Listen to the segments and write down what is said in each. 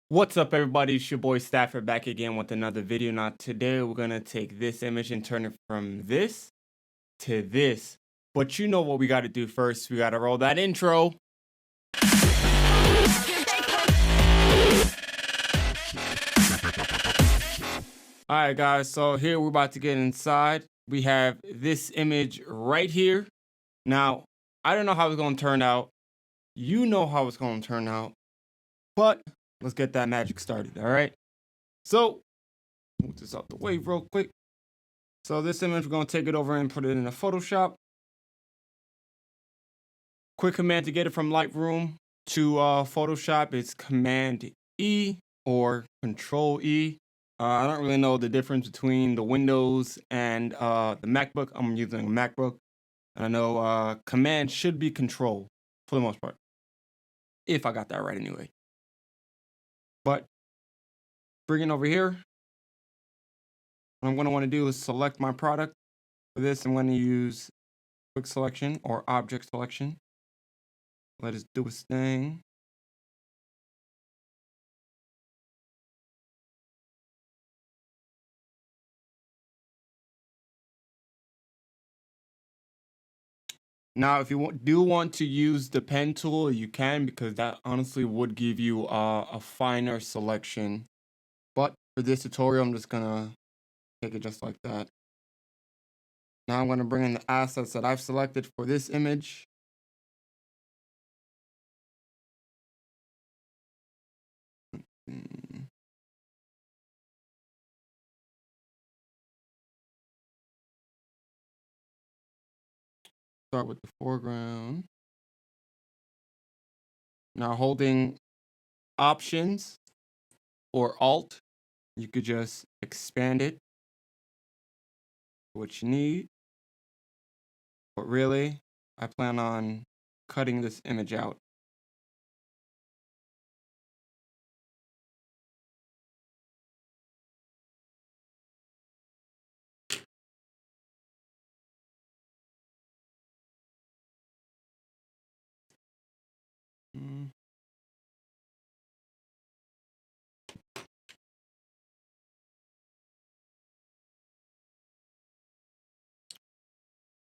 What's up, everybody? It's your boy Stafford back again with another video. Now, today we're gonna take this image and turn it from this to this. But you know what we gotta do first. We gotta roll that intro. Alright, guys, so here we're about to get inside. We have this image right here. Now, I don't know how it's gonna turn out. You know how it's gonna turn out. But let's get that magic started, alright? So, move this out the way real quick. So this image, we're going to take it over and put it in a Photoshop. Quick command to get it from Lightroom to Photoshop is Command E or Control E. I don't really know the difference between the Windows and the MacBook. I'm using a MacBook. And I know Command should be Control for the most part, if I got that right anyway. But bring it over here. What I'm going to want to do is select my product. For this, I'm going to use Quick Selection or Object Selection. Let us do its thing. Now, if you do want to use the pen tool, you can, because that honestly would give you a finer selection. But for this tutorial, I'm just gonna take it just like that. Now I'm gonna bring in the assets that I've selected for this image. Hmm. Start with the foreground. Now holding Options or Alt, you could just expand it to what you need. But really, I plan on cutting this image out.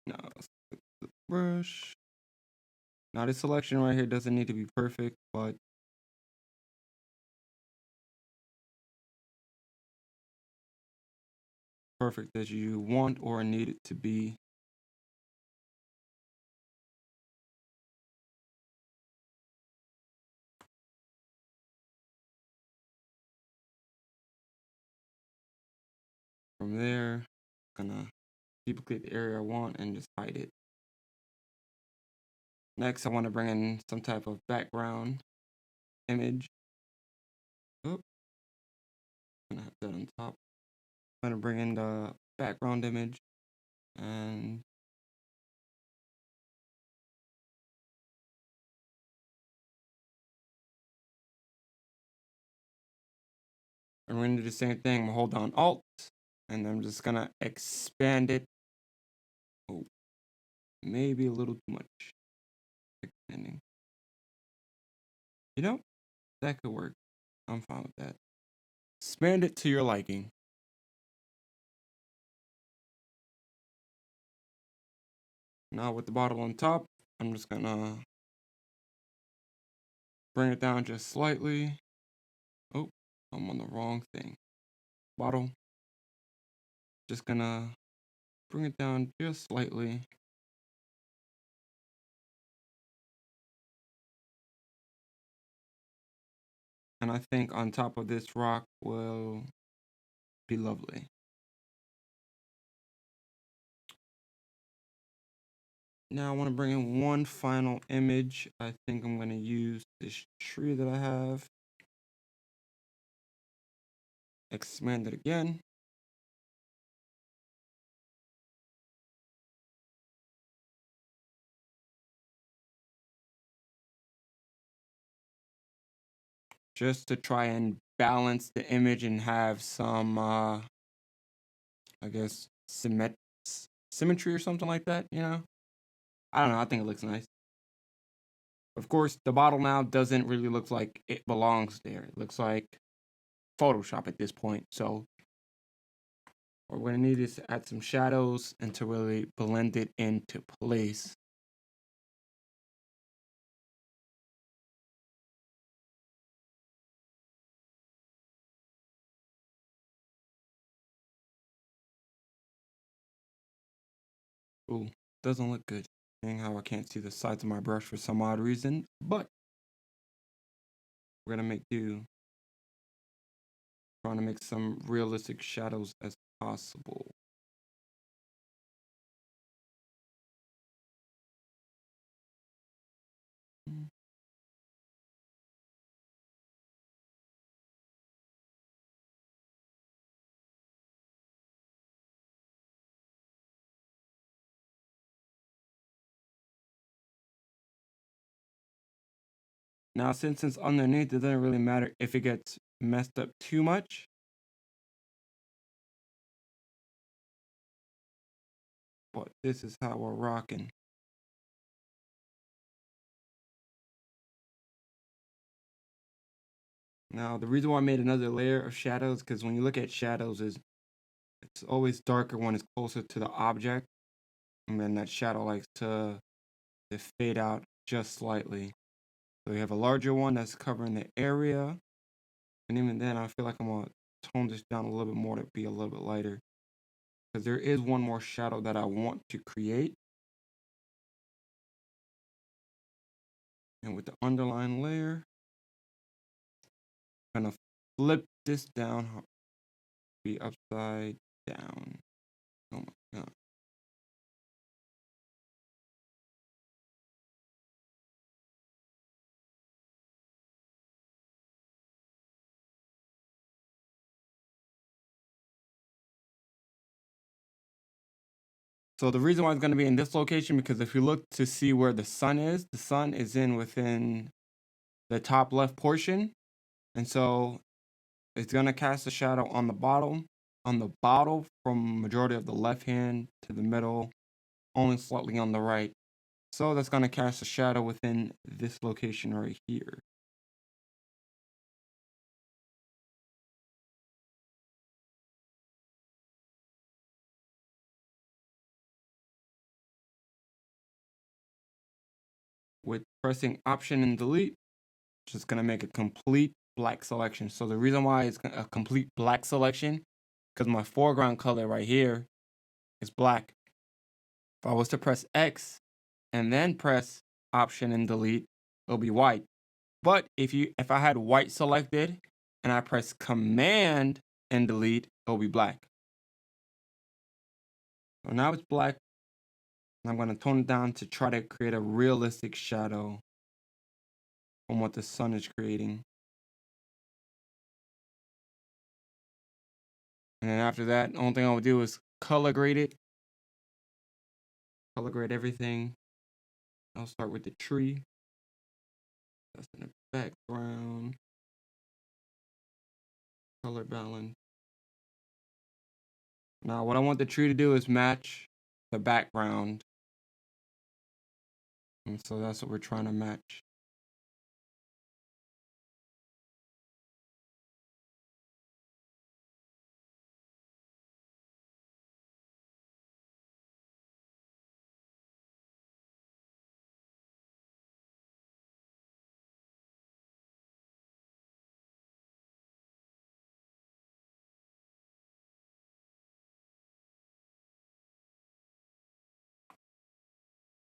Now let's put the brush. Now this selection right here doesn't need to be perfect, but perfect as you want or need it to be. From there, I'm gonna duplicate the area I want and just hide it. Next, I want to bring in some type of background image. Oh, I'm gonna have that on top. I'm gonna bring in the background image and we're gonna do the same thing. I'm gonna hold down Alt and I'm just gonna expand it. Oh, maybe a little too much. Expanding. You know, that could work. I'm fine with that. Expand it to your liking. Now with the bottle on top, I'm just gonna bring it down just slightly. Oh, I'm on the wrong thing. Bottle. Just gonna bring it down just slightly. And I think on top of this rock will be lovely. Now I want to bring in one final image. I think I'm going to use this tree that I have. Expand it again. Just to try and balance the image and have some, I guess, symmetry or something like that, you know? I don't know. I think it looks nice. Of course, the bottle now doesn't really look like it belongs there. It looks like Photoshop at this point. So what we're gonna need is to add some shadows and to really blend it into place. Ooh, doesn't look good. Seeing how I can't see the sides of my brush for some odd reason, but we're gonna make do. Trying to make some realistic shadows as possible. Now, since it's underneath, it doesn't really matter if it gets messed up too much. But this is how we're rocking. Now, the reason why I made another layer of shadows, because when you look at shadows, it's always darker when it's closer to the object. And then that shadow likes to fade out just slightly. So we have a larger one that's covering the area. And even then, I feel like I'm going to tone this down a little bit more to be a little bit lighter. Because there is one more shadow that I want to create. And with the underline layer, I'm going to flip this down, be upside down. Oh my God. So the reason why it's going to be in this location, because if you look to see where the sun is in within the top left portion. And so it's going to cast a shadow on the bottle from majority of the left hand to the middle, only slightly on the right. So that's going to cast a shadow within this location right here. With pressing Option and Delete, just going to make a complete black selection. So the reason why it's a complete black selection, because my foreground color right here is black. If I was to press X and then press Option and Delete, it'll be white. But if I had white selected and I press Command and Delete, it'll be black. So now it's black. I'm going to tone it down to try to create a realistic shadow from what the sun is creating. And then after that, the only thing I will do is color grade it. Color grade everything. I'll start with the tree. That's in the background. Color balance. Now what I want the tree to do is match the background. And so that's what we're trying to match.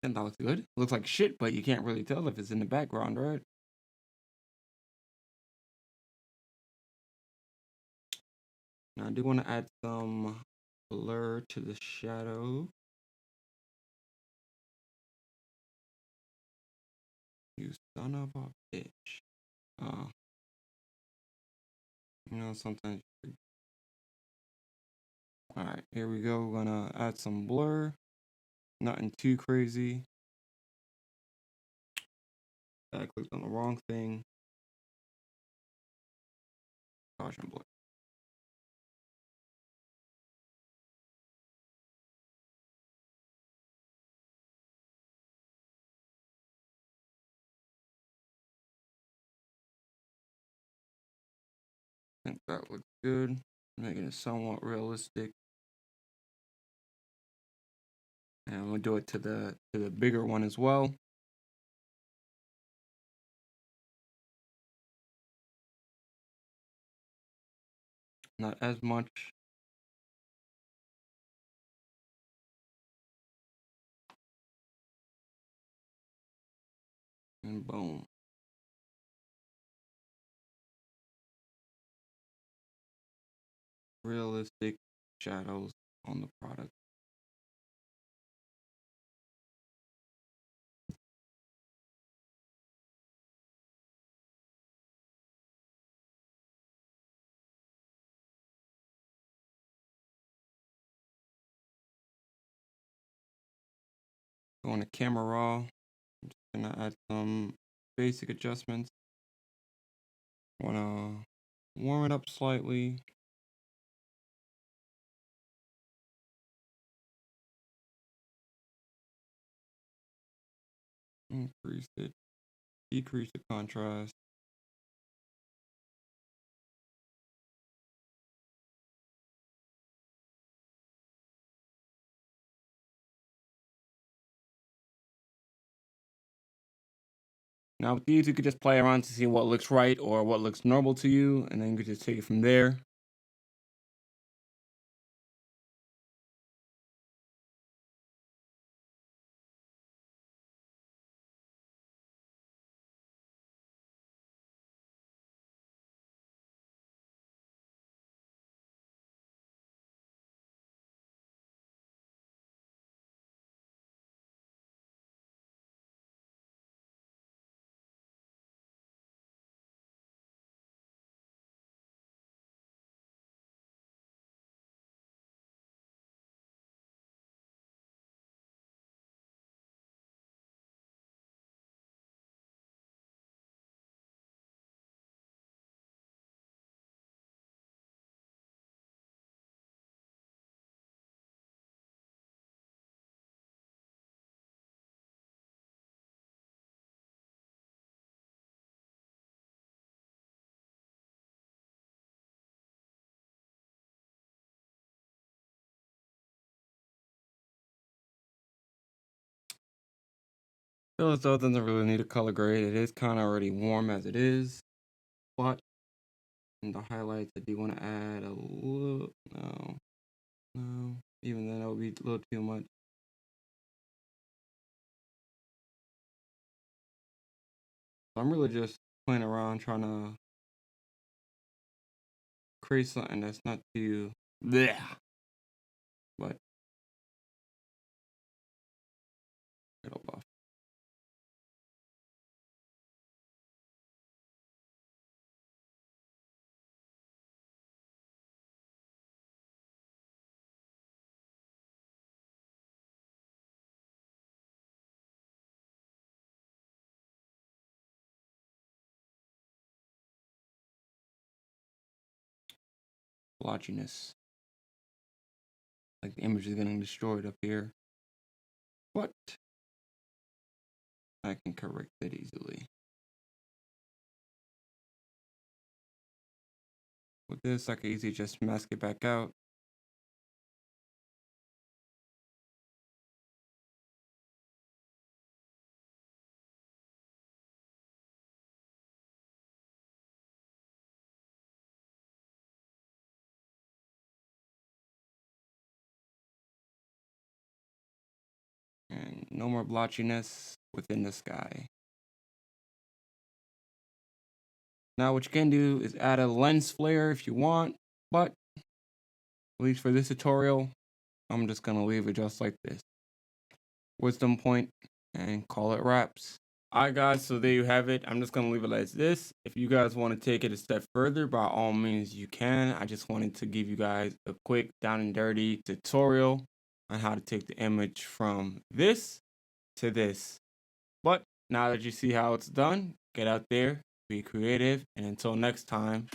And that looks good. Looks like shit, but you can't really tell if it's in the background, right? Now I do want to add some blur to the shadow. You son of a bitch. Uh, sometimes. Alright, here we go. We're gonna add some blur. Nothing too crazy. I clicked on the wrong thing. Gaussian blur. think that looks good. Making it somewhat realistic. And I'm gonna do it to the bigger one as well. Not as much. And boom. Realistic shadows on the product. Going to camera raw. I'm just gonna add some basic adjustments. Wanna warm it up slightly. Increase it. Decrease the contrast. Now with these, you could just play around to see what looks right or what looks normal to you, and then you could just take it from there. Feel as though it doesn't really need a color grade. It is kind of already warm as it is, but in the highlights, I do want to add a little. No, even then that would be a little too much. So I'm really just playing around, trying to create something that's not too bleh, but it'll buff. Blotchiness. Like the image is getting destroyed up here. But I can correct it easily. With this, I can easily just mask it back out. And no more blotchiness within the sky. Now what you can do is add a lens flare if you want, but at least for this tutorial, I'm just gonna leave it just like this. Wisdom point and call it wraps. Alright guys, so there you have it. I'm just gonna leave it as this. If you guys want to take it a step further, by all means you can. I just wanted to give you guys a quick down and dirty tutorial on how to take the image from this to this. But now that you see how it's done, get out there, be creative, and until next time.